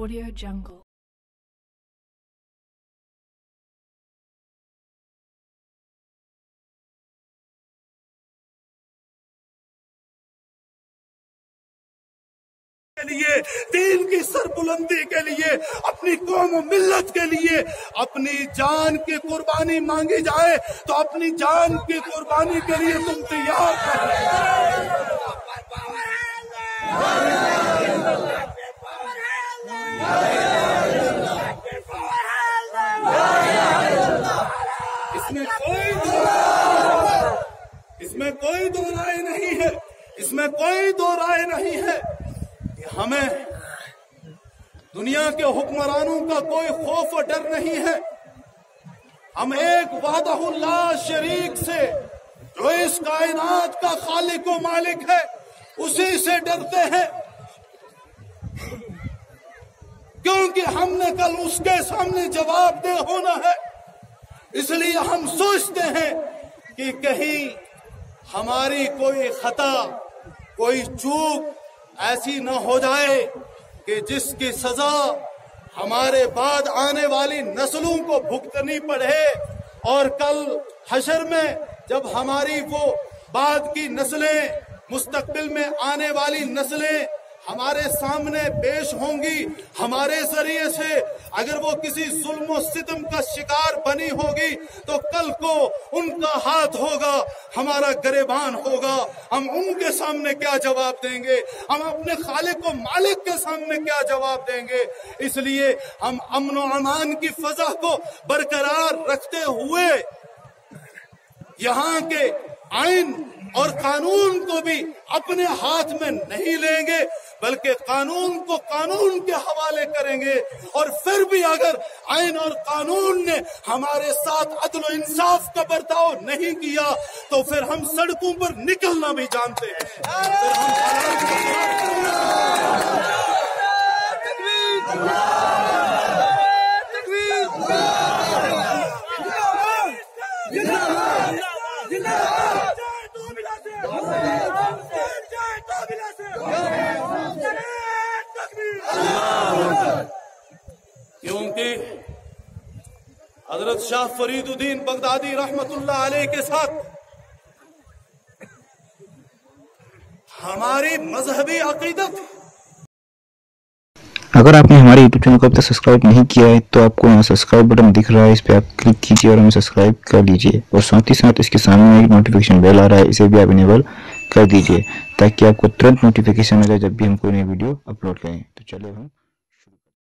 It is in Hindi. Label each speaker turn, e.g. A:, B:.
A: Audio Jungle.
B: के लिए, दीन की सरबुलंदी के लिए, अपनी कौम और मिल्लत के लिए अपनी जान की कुर्बानी मांगी जाए तो अपनी जान की कुर्बानी के लिए तुम तैयार इसमें कोई दो राय नहीं है, इसमें कोई दो राय नहीं है। हमें दुनिया के हुक्मरानों का कोई खौफ और डर नहीं है। हम एक वाहदहुल्लाह शरीक से, जो इस कायनात का खालिक व मालिक है, उसी से डरते हैं, क्योंकि हमने कल उसके सामने जवाबदेह होना है। इसलिए हम सोचते हैं कि कहीं हमारी कोई खता, कोई चूक ऐसी न हो जाए कि जिसकी सजा हमारे बाद आने वाली नस्लों को भुगतनी पड़े, और कल हशर में जब हमारी वो बाद की नस्लें, मुस्तकबिल में आने वाली नस्लें हमारे सामने पेश होंगी, हमारे जरिए से अगर वो किसी जुल्म और सितम का शिकार बनी होगी तो कल को उनका हाथ होगा, हमारा गिरबान होगा। हम उनके सामने क्या जवाब देंगे? हम अपने खालिक व मालिक के सामने क्या जवाब देंगे? इसलिए हम अमन व अमान की फजा को बरकरार रखते हुए यहाँ के आइन और कानून को भी अपने हाथ में नहीं लेंगे, बल्कि कानून को कानून के हवाले करेंगे। और फिर भी अगर आइन और कानून ने हमारे साथ अदल और इंसाफ का बर्ताव नहीं किया तो फिर हम सड़कों पर निकलना भी जानते हैं। क्योंकि हजरत शाह फरीदुद्दीन बगदादी रहमतुल्लाह अलैह के साथ हमारी मजहबी अकीदत।
C: अगर आपने हमारे YouTube चैनल को अब तक सब्सक्राइब नहीं किया है तो आपको यहाँ सब्सक्राइब बटन दिख रहा है, इस पर आप क्लिक कीजिए और हमें सब्सक्राइब कर लीजिए। और साथ ही साथ इसके सामने एक नोटिफिकेशन बेल आ रहा है, इसे भी आप इनेबल कर दीजिए ताकि आपको तुरंत नोटिफिकेशन मिले जब भी हम कोई नई वीडियो अपलोड करें। तो चलिए हम